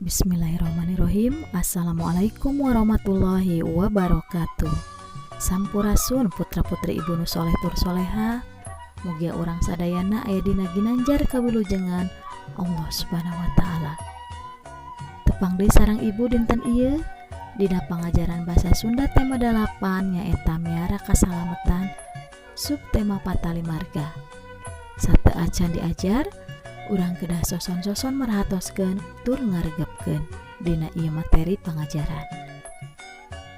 Bismillahirrahmanirrahim. Assalamualaikum warahmatullahi wabarakatuh. Sampurasun putra-putri ibu nu soleh tur soleha, mugia urang sadayana aya dina ginanjar kawilujengan Allah Subhanahu wa taala. Tepang deui sareng ibu dinten ieu dina pangajaran basa Sunda tema 8 nyaeta miara kasalametan subtema patali marga. Sateu acan diajar urang kedah soson-soson merhatoskeun tur ngaregepkeun dina ieu materi pangajaran.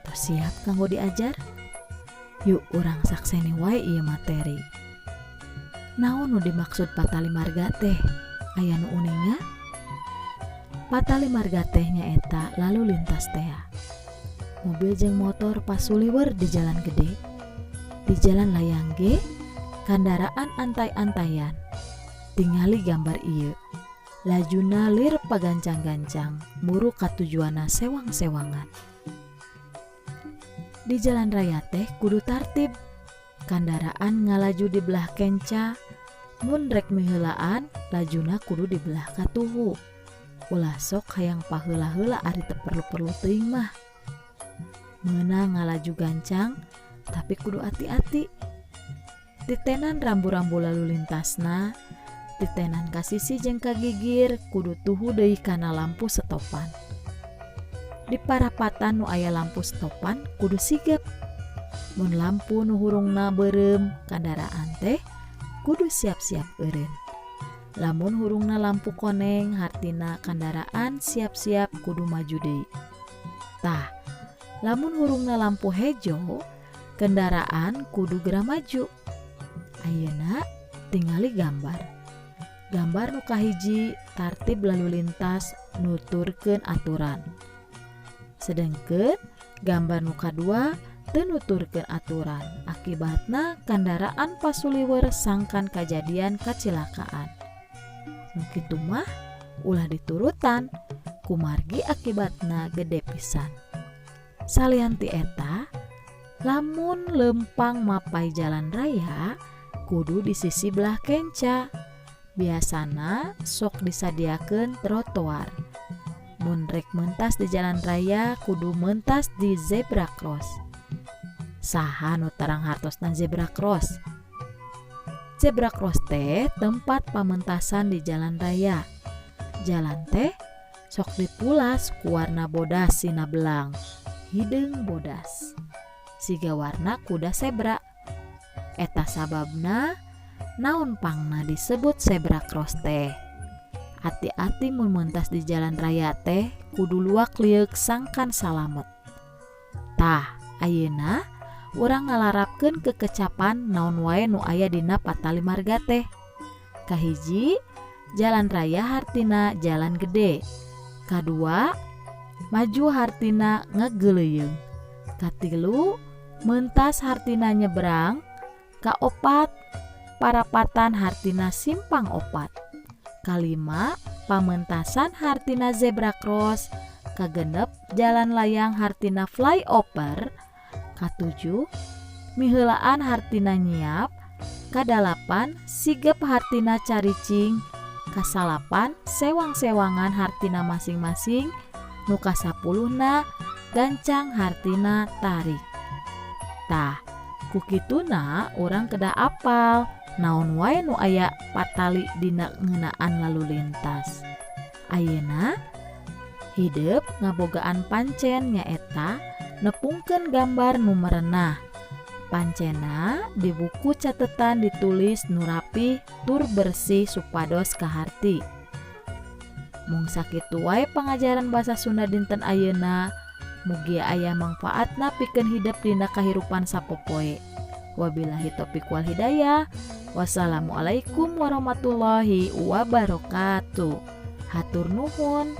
Tos siap kanggo diajar? Yuk urang sakseni wae ieu materi. Naon nu dimaksud patali marga teh? Aya nu uninga? Patali marga teh nyaeta lalu lintas teh. Mobil jeung motor pasuliweur di jalan gede. Di jalan layang ge kandaraan antai-antayan. Tingali gambar ieu. Lajuna lir pagancang-gancang, muru katujuana sewang-sewangan. Di jalan raya teh kudu tartib. Kandaraan ngalaju di belah kenca, mun rek miheulaan lajuna kudu di belah katuhu. Ulah sok hayang paheula-heula ari teu perlu-perlu teuing mah. Meunang ngalaju gancang, tapi kudu ati-ati. Titenan rambu-rambu lalu lintasna, titenan ka sisi jeung ka gigir kudu tuhu deui kana lampu stopan. Di parapatan nu aya lampu stopan kudu sigap. Mun lampu nu hurungna beureum kandaraan teh kudu siap-siap eureun. Lamun hurungna lampu koneng hartina kandaraan siap-siap kudu maju deui. Tah, lamun hurungna lampu hejo kendaraan kudu gera maju. Ayeuna tingali gambar. Gambar nu kahiji tartib lalu lintas nuturkeun aturan. Sedengkeun gambar nu kadua teu nuturkeun aturan. Akibatna kendaraan pasuliweur sangkan kajadian kacilakaan. Nu kitu mah ulah diturutan, kumargi akibatna gede pisan. Salian ti eta, lamun lempang mapai jalan raya kudu di sisi belah kenca. Biasana sok disadiakeun trotoar. Mun rek mentas di jalan raya kudu mentas di zebra cross. Saha nu tarang hartosna zebra cross? Zebra cross teh tempat pamentasan di jalan raya. Jalan teh sok dipulas ku warna bodas sina belang, hideung bodas. Siga warna kuda zebra. Eta sababna naon pangna disebut zebra cross teh. Hati-hati mun mentas di jalan raya teh kudu luak liuk sangkan salamet. Tah, ayeuna urang ngalarapkeun kekecapan naon wae nu aya dina patali marga teh. Kahiji, jalan raya hartina jalan gede. Kadua, maju hartina ngageuleuyeung. Katilu, mentas hartina nyebrang. Kaopat, parapatan hartina simpang opat. Kalima, pamentasan hartina zebra cross. Kagenep, jalan layang hartina flyover. Katujuh, miheulaan hartina nyiap. Kadalapan, sigep hartina caricing. Kasalapan, sewang-sewangan hartina masing-masing. Nu kasapuluhna, gancang hartina tarik. Tah, kukituna urang kedah apal naon wae nu aya patali dina ngeunaan lalu lintas. Ayeuna hideup ngabogaan pancen nyaeta nepungkeun gambar nu merenah. Pancena di buku catetan ditulis nu rapih tur bersih supados kaharti. Mung sakitu wae pangajaran basa Sunda dinten ayeuna. Mugia aya mangfaatna pikeun hidup dina kahirupan sapopoe. Wabillahi taufiq wal hidayah. Wassalamualaikum warahmatullahi wabarakatuh. Hatur nuhun.